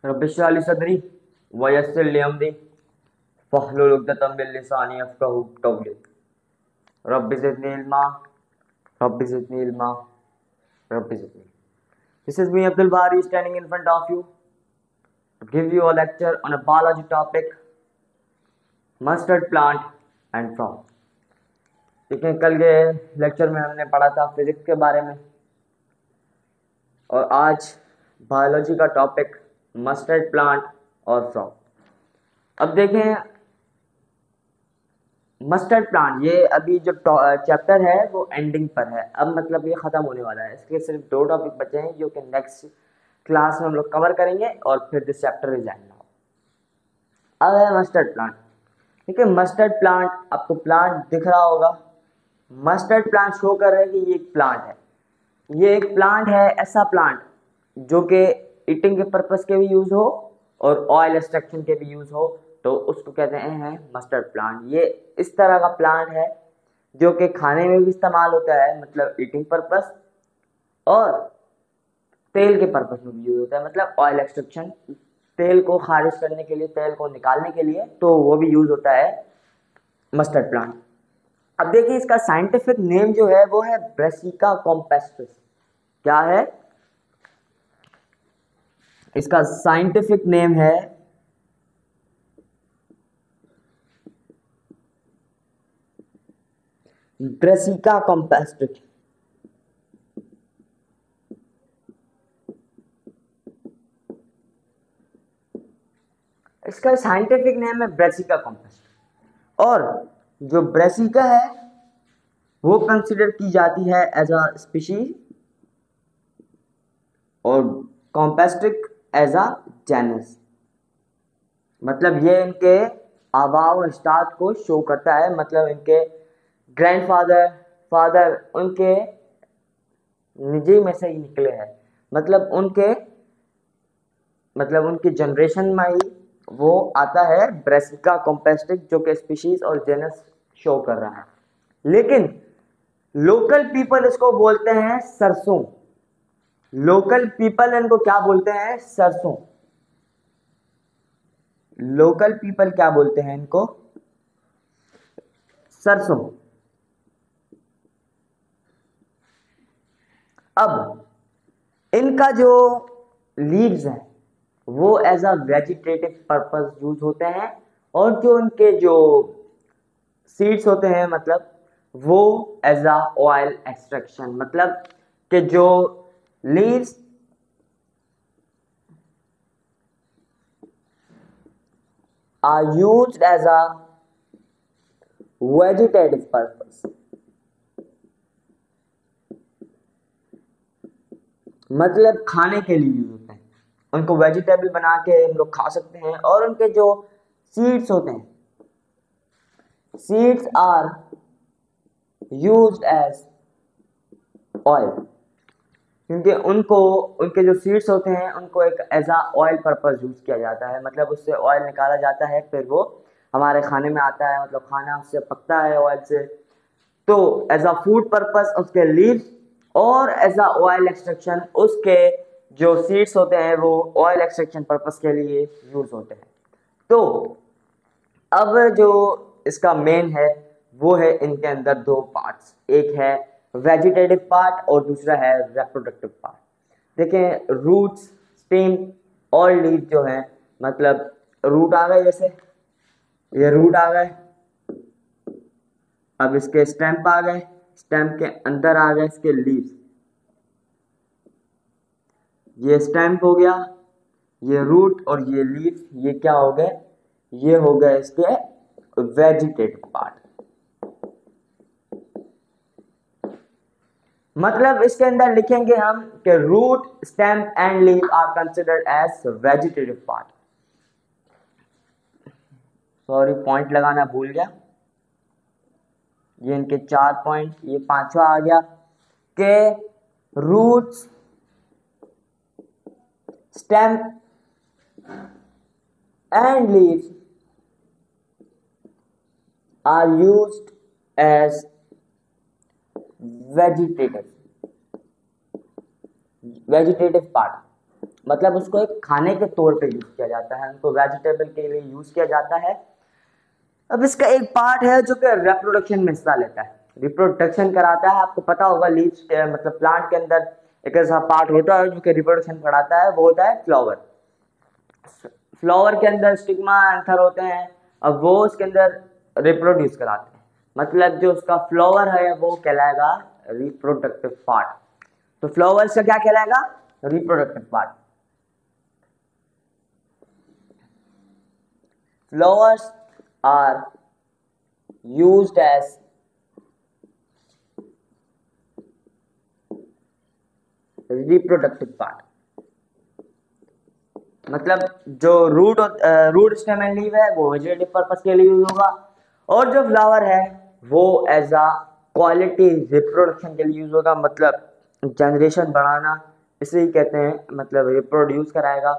Rabbi इश्रह ली सदरी वयस्सिर ली अमरी वहलुल उक़दतम मिन लिसानी यफ़क़हू क़ौली rabbi ज़िदनी इल्मा rabbi ज़िदनी इल्मा rabbi ज़िदनी। This is me Abdul Bari standing in front of you to give you a lecture on a biology topic mustard plant and frog। देखिए कल के lecture में हमने पढ़ा था physics के बारे में और आज बायोलॉजी का टॉपिक मस्टर्ड प्लांट और फ्रॉग। अब देखें मस्टर्ड प्लांट, ये अभी जो चैप्टर है वो एंडिंग पर है, अब मतलब ये ख़त्म होने वाला है। इसके सिर्फ 2 टॉपिक बचे हैं जो कि नेक्स्ट क्लास में हम लोग कवर करेंगे और फिर this chapter is and now. अब है मस्टर्ड प्लांट। ठीक है, मस्टर्ड प्लांट, आपको प्लांट दिख रहा होगा। मस्टर्ड प्लांट शो कर रहे हैं कि ये एक प्लांट है। ये एक प्लांट है, ऐसा प्लांट जो कि ईटिंग के पर्पस के भी यूज़ हो और ऑयल एक्सट्रैक्शन के भी यूज़ हो, तो उसको कहते हैं मस्टर्ड प्लांट। ये इस तरह का प्लांट है जो कि खाने में भी इस्तेमाल होता है, मतलब ईटिंग पर्पस, और तेल के पर्पस में भी यूज होता है, मतलब ऑयल एक्सट्रैक्शन, तेल को खारिज करने के लिए, तेल को निकालने के लिए, तो वो भी यूज होता है मस्टर्ड प्लांट। अब देखिए इसका साइंटिफिक नेम जो है वो है ब्रेसिका कॉम्पेस्ट्रिस। क्या है इसका साइंटिफिक नेम? है ब्रेसिका कॉम्पेस्ट्रिस। इसका साइंटिफिक नेम है ब्रेसिका कॉम्पेस्ट्रिस। और जो ब्रेसिका है वो कंसिडर की जाती है एज अ स्पीशीज और कॉम्पेस्ट्रिक एज अ जेनस। मतलब ये इनके आबाव और स्टार्ट को शो करता है, मतलब इनके ग्रैंडफादर, फादर उनके निजी में से ही निकले हैं, मतलब उनके जनरेशन में ही वो आता है ब्रेसिका कॉम्पेस्ट्रिक, जो कि स्पीशीज और जेनस शो कर रहा है। लेकिन लोकल पीपल इसको बोलते हैं सरसों। लोकल पीपल इनको क्या बोलते हैं? सरसों। लोकल पीपल क्या बोलते हैं इनको? सरसों। अब इनका जो लीव्स हैं वो as a vegetative purpose use होते हैं, और जो इनके जो सीड्स होते हैं मतलब वो एज अ ऑयल एक्सट्रैक्शन, मतलब कि जो leaves are used as a vegetative purpose, मतलब खाने के लिए यूज होते हैं। उनको वेजिटेबल बना के हम लोग खा सकते हैं। और उनके जो सीड्स होते हैं, seeds are used as oil, क्योंकि उनके जो सीड्स होते हैं उनको एक as a oil purpose use किया जाता है, मतलब उससे ऑयल निकाला जाता है, फिर वो हमारे खाने में आता है, मतलब खाना उससे पकता है ऑयल से। तो एज अ फूड पर्पस उसके लीव्स, और एज अ ऑयल एक्सट्रैक्शन उसके जो सीड्स होते हैं वो ऑयल एक्सट्रैक्शन पर्पस के लिए यूज होते हैं। तो अब जो इसका मेन है वो है इनके अंदर 2 पार्ट्स, एक है वेजिटेटिव पार्ट और दूसरा है रिप्रोडक्टिव पार्ट। देखें रूट्स, स्टेम और लीव जो है, मतलब रूट आ गए, जैसे ये रूट आ गए, अब इसके स्टेम आ गए, स्टेम के अंदर आ गए इसके लीव्स, ये स्टेम हो गया, ये रूट और ये लीफ, ये क्या हो गए? ये हो गए इसके वेजिटेटिव पार्ट। मतलब इसके अंदर लिखेंगे हम कि root, stem and leaf are considered as vegetative part. Sorry point लगाना भूल गया, ये इनके 4 पॉइंट, ये 5वां आ गया कि roots, stem and leaves are used as vegetative part, मतलब उसको एक खाने के तौर पे यूज किया जाता है, उनको वेजिटेबल के लिए यूज किया जाता है। अब इसका एक पार्ट है जो कि रिप्रोडक्शन में हिस्सा लेता है, रिप्रोडक्शन कराता है। आपको पता होगा लीव्स के मतलब प्लांट के अंदर एक ऐसा पार्ट होता है जो कि रिप्रोडक्शन कराता है, वो होता है फ्लावर। फ्लावर के अंदर स्टिग्मा एंथर होते हैं, अब वो उसके अंदर रिप्रोड्यूस कराते हैं। मतलब जो उसका फ्लावर है वो कहलाएगा रिप्रोडक्टिव पार्ट। तो फ्लावर से क्या कहलाएगा? Reproductive part. Flowers are used as reproductive part। मतलब जो रूट स्टेम एंड लीव है वो वेजिटेटिव पर्पस के लिए यूज होगा, और जो फ्लावर है वो एज अ क्वालिटी रिप्रोडक्शन के लिए यूज होगा, मतलब जनरेशन बढ़ाना इसे ही कहते हैं, मतलब रिप्रोड्यूस कराएगा।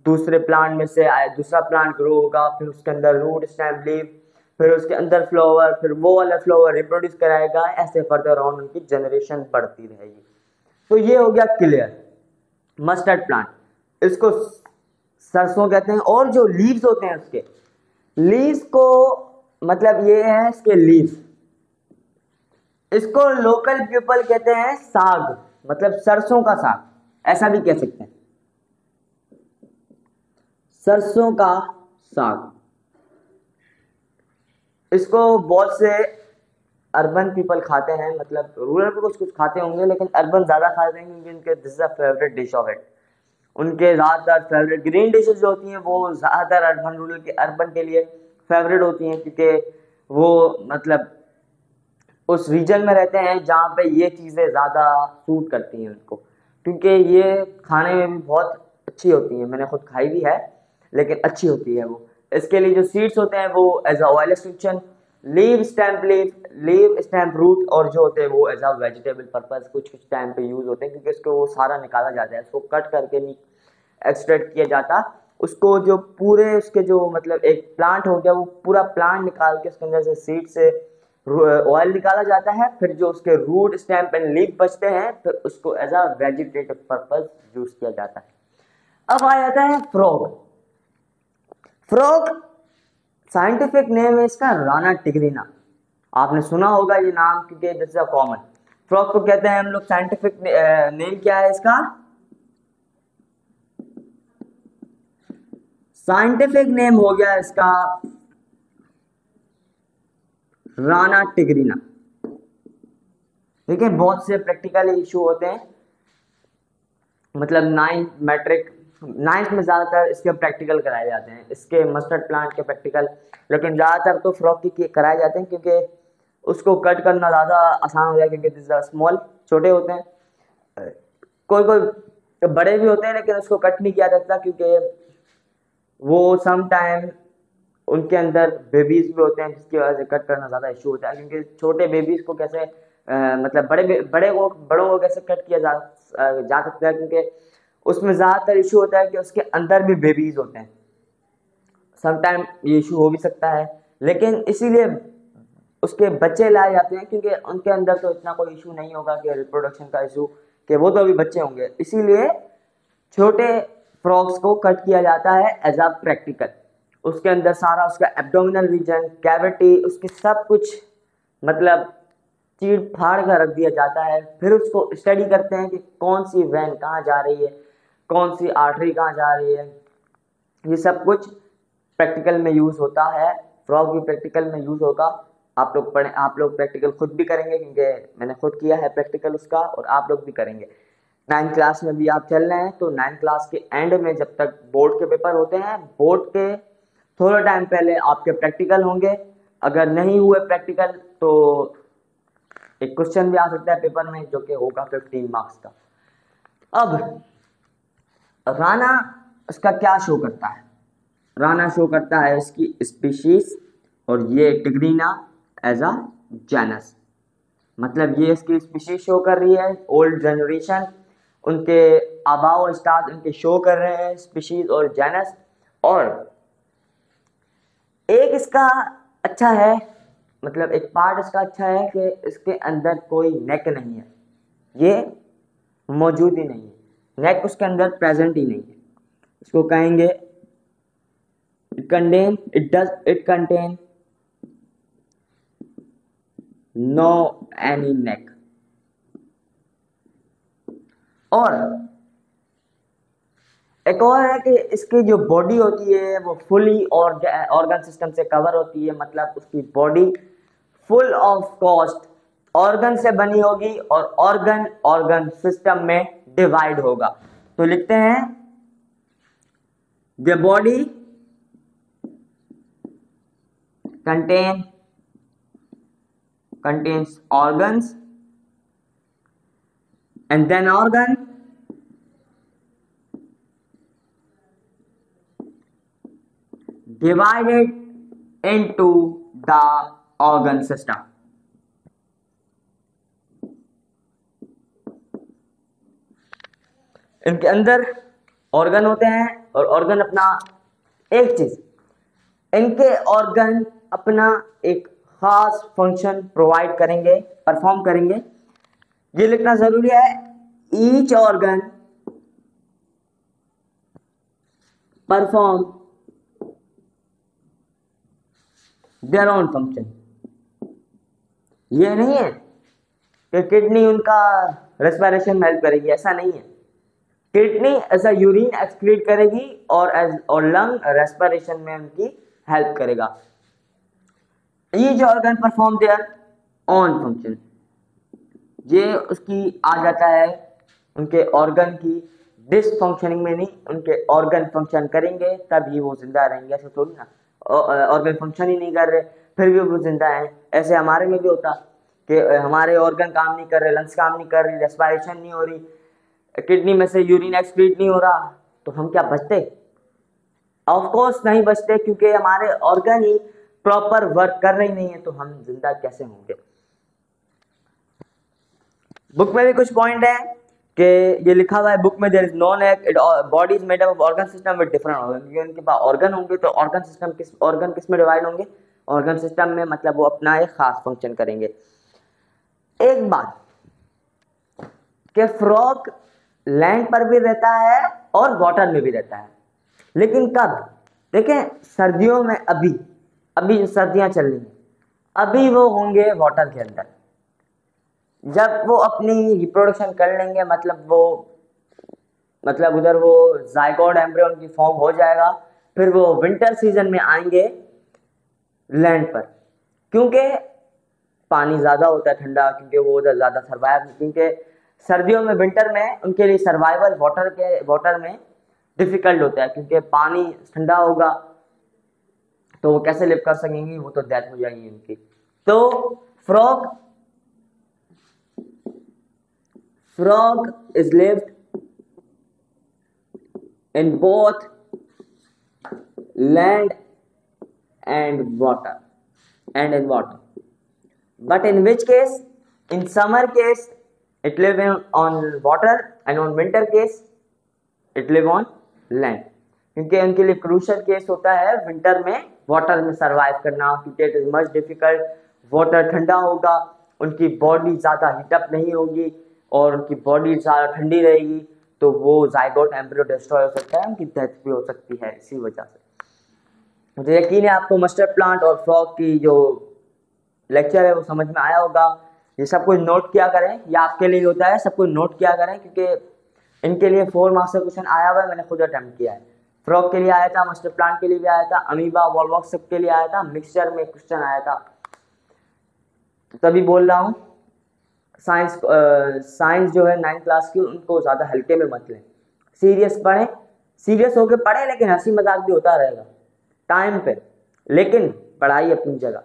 दूसरे प्लांट में से दूसरा प्लांट ग्रो होगा, फिर उसके अंदर रूट स्टेम लीव, फिर उसके अंदर फ्लावर, फिर वो वाला फ्लावर रिप्रोड्यूस कराएगा, ऐसे फर्दर ऑन उनकी जनरेशन बढ़ती रहेगी। तो ये हो गया क्लियर। मस्टर्ड प्लांट, इसको सरसों कहते हैं। और जो लीव्स होते हैं उसके लीव्स को, मतलब ये है इसके लीव्स, इसको लोकल पीपल कहते हैं साग, मतलब सरसों का साग, ऐसा भी कह सकते हैं, सरसों का साग। इसको बहुत से अर्बन पीपल खाते हैं, मतलब रूरल पे कुछ कुछ खाते होंगे लेकिन अर्बन ज्यादा खाते हैं क्योंकि उनके this is a favourite dish of it. उनके ज़्यादातर फेवरेट ग्रीन डिशेज जो होती हैं वो ज़्यादातर अर्बन रूरल के अर्बन के लिए फेवरेट होती हैं, क्योंकि वो मतलब उस रीजन में रहते हैं जहाँ पे ये चीज़ें ज़्यादा सूट करती हैं उनको, क्योंकि ये खाने में भी बहुत अच्छी होती हैं। मैंने खुद खाई भी है, लेकिन अच्छी होती है वो। इसके लिए जो सीड्स होते हैं वो as a oil extraction, leave stamp root, और जो होते हैं वो एज अ वेजिटेबल पर्पस कुछ कुछ टाइम पे यूज होते हैं, क्योंकि इसको वो सारा निकाला जाता है, इसको कट करके नहीं एक्सट्रैक्ट किया जाता। उसको जो पूरे उसके जो मतलब एक प्लांट हो गया, वो पूरा प्लांट निकाल के उसके अंदर से सीड से ऑयल निकाला जाता है, फिर जो उसके रूट स्टेम एंड लीफ बचते हैं फिर उसको as a vegetative purpose use किया जाता है। अब आ जाता है फ्रॉग। फ्रॉग साइंटिफिक नेम है इसका राना टिग्रिना। आपने सुना होगा ये नाम क्योंकि this is a common. Frog को कहते हैं हम लोग, साइंटिफिक नेम क्या है इसका? साइंटिफिक नेम हो गया इसका राना टिग्रिना। ठीक है, बहुत से प्रैक्टिकल इशू होते हैं, मतलब नाइन्थ में ज्यादातर इसके प्रैक्टिकल कराए जाते हैं, इसके मस्टर्ड प्लांट के प्रैक्टिकल, लेकिन ज्यादातर तो फ्रॉग के कराए जाते हैं क्योंकि उसको कट करना ज्यादा आसान हो जाए, क्योंकि दिस आर स्मॉल, छोटे होते हैं। कोई कोई बड़े भी होते हैं लेकिन उसको कट नहीं किया जाता क्योंकि वो सम टाइम उनके अंदर बेबीज भी होते हैं, जिसकी वजह से कट करना ज़्यादा इशू होता है। क्योंकि छोटे बेबीज को कैसे मतलब बड़ों को कैसे कट किया जा सकता है, क्योंकि उसमें ज़्यादातर इशू होता है कि उसके अंदर भी बेबीज होते हैं। समटाइम ये इशू हो भी सकता है, लेकिन इसीलिए उसके बच्चे लाए जाते हैं, क्योंकि उनके अंदर तो इतना कोई इशू नहीं होगा कि रिप्रोडक्शन का इशू, कि वो तो अभी बच्चे होंगे। इसीलिए छोटे फ्रॉग्स को कट किया जाता है एज अ प्रैक्टिकल। उसके अंदर सारा उसका एब्डोमिनल रीजन, कैविटी, उसके सब कुछ मतलब चीर फाड़ कर रख दिया जाता है। फिर उसको स्टडी करते हैं कि कौन सी वेन कहाँ जा रही है, कौन सी आर्टरी कहाँ जा रही है, ये सब कुछ प्रैक्टिकल में यूज होता है। फ्रॉग भी प्रैक्टिकल में यूज होगा। आप लोग प्रैक्टिकल खुद भी करेंगे, क्योंकि मैंने खुद किया है प्रैक्टिकल उसका, और आप लोग भी करेंगे। 9th क्लास में भी आप चल रहे हैं तो 9th क्लास के एंड में जब तक बोर्ड के पेपर होते हैं, बोर्ड के थोड़ा टाइम पहले आपके प्रैक्टिकल होंगे। अगर नहीं हुए प्रैक्टिकल तो एक क्वेश्चन भी आ सकता है पेपर में, जो कि होगा 15 मार्क्स का। अब राना इसका क्या शो करता है? राना शो करता है इसकी स्पीशीज, और ये टिग्रीना एज अ जेनस। मतलब ये इसकी स्पीशीज शो कर रही है, ओल्ड जनरेशन उनके आबाओ अजदाद उनके शो कर रहे हैं स्पीशीज और जेनस। और एक इसका अच्छा है, मतलब एक पार्ट इसका अच्छा है कि इसके अंदर कोई नेक नहीं है, ये मौजूद ही नहीं है। नेक उसके अंदर प्रेजेंट ही नहीं है, इसको कहेंगे इट कंटेन नो एनी नेक। और एक और है कि इसकी जो बॉडी होती है वो फुली ऑर्गन सिस्टम से कवर होती है, मतलब उसकी body full of cost organ से बनी होगी और ऑर्गन ऑर्गन सिस्टम में डिवाइड होगा। तो लिखते हैं the body contains organs and then organ divided into the organ system। इनके अंदर ऑर्गन होते हैं और ऑर्गन अपना एक चीज, इनके ऑर्गन अपना एक खास फंक्शन प्रोवाइड करेंगे, परफॉर्म करेंगे। ये लिखना जरूरी है, each organ perform their own function. ये नहीं है कि किडनी उनका रेस्पिरेशन में हेल्प करेगी, ऐसा नहीं है। किडनी ऐसा यूरिन एक्सक्रीट करेगी और लंग रेस्पिरेशन में उनकी हेल्प करेगा। Each organ perform their own function, ये उसकी आ जाता है उनके ऑर्गन की डिसफंक्शनिंग में नहीं, उनके ऑर्गन फंक्शन करेंगे तभी वो जिंदा रहेंगे। ऐसे थोड़ी ना ऑर्गन फंक्शन ही नहीं कर रहे फिर भी वो जिंदा है। ऐसे हमारे में भी होता कि हमारे ऑर्गन काम नहीं कर रहे, लंग्स काम नहीं कर रही, रेस्पिरेशन नहीं हो रही, किडनी में से यूरिन एक्सक्रीट नहीं हो रहा, तो हम क्या बचते? ऑफ कोर्स नहीं बचते, क्योंकि हमारे ऑर्गन ही प्रॉपर वर्क कर रही नहीं है, तो हम जिंदा कैसे होंगे? बुक में भी कुछ पॉइंट है कि ये लिखा हुआ है बुक में, there is no neck, body is made up of organ system with different organ. क्योंकि उनके पास ऑर्गन होंगे तो ऑर्गन सिस्टम किस में डिवाइड होंगे? ऑर्गन सिस्टम में, मतलब वो अपना एक खास फंक्शन करेंगे। एक बात कि फ्रॉग लैंड पर भी रहता है और वाटर में भी रहता है, लेकिन कब? देखें सर्दियों में, अभी जो सर्दियां चल रही हैं, अभी वो होंगे वाटर के अंदर। जब वो अपनी रिप्रोडक्शन कर लेंगे, मतलब उधर वो जायगोट एम्ब्रियो की फॉर्म हो जाएगा, फिर वो विंटर सीजन में आएंगे लैंड पर, क्योंकि पानी ज्यादा होता है ठंडा, क्योंकि वो उधर ज्यादा सर्वाइव, क्योंकि सर्दियों में, विंटर में उनके लिए सर्वाइवल वाटर में डिफिकल्ट होता है, क्योंकि पानी ठंडा होगा तो वो कैसे लिव कर सकेंगी, वो तो डेथ हो जाएगी उनकी। तो frog is lived in both land and water, but in which case, in summer case it live on water and on winter case it live on land, क्योंकि उनके लिए क्रूशियल केस होता है विंटर में वाटर में survive करना, क्योंकि it is much difficult. Water ठंडा होगा, उनकी बॉडी ज्यादा हीटअप नहीं होगी और उनकी बॉडी ज़्यादा ठंडी रहेगी, तो वो जायगोट एम्ब्रियो डिस्ट्रॉय हो सकता है, उनकी डेथ भी हो सकती है इसी वजह से। मुझे यकीन है आपको मस्टर्ड प्लांट और फ्रॉग की जो लेक्चर है वो समझ में आया होगा। ये सब कुछ नोट किया करें, ये आपके लिए होता है, सब कुछ नोट किया करें, क्योंकि इनके लिए 4 मार्क्स का क्वेश्चन आया हुआ है, मैंने खुद अटेम्प्ट किया है। फ्रॉग के लिए आया था, मस्टर्ड प्लांट के लिए भी आया था, अमीबा वॉलवॉक सब के लिए आया था, मिक्सचर में क्वेश्चन आया था। तभी बोल रहा हूँ साइंस जो है 9th क्लास की, उनको ज़्यादा हल्के में मत लें, सीरियस पढ़ें, सीरियस होकर पढ़ें, लेकिन हंसी मजाक भी होता रहेगा टाइम पे, लेकिन पढ़ाई अपनी जगह।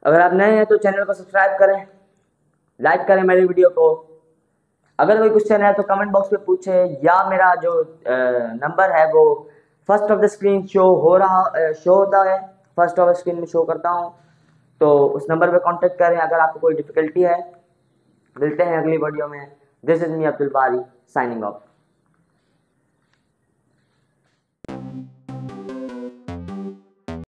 अगर आप नए हैं तो चैनल को सब्सक्राइब करें, लाइक करें मेरी वीडियो को। अगर कोई क्वेश्चन है तो कमेंट बॉक्स में पूछे, या मेरा जो नंबर है वो first of the screen show होता है, फर्स्ट ऑफ द स्क्रीन में शो करता हूँ, तो उस नंबर पे कांटेक्ट करें अगर आपको कोई डिफिकल्टी है। मिलते हैं अगली वीडियो में। दिस इज मी अब्दुल बारी साइनिंग ऑफ।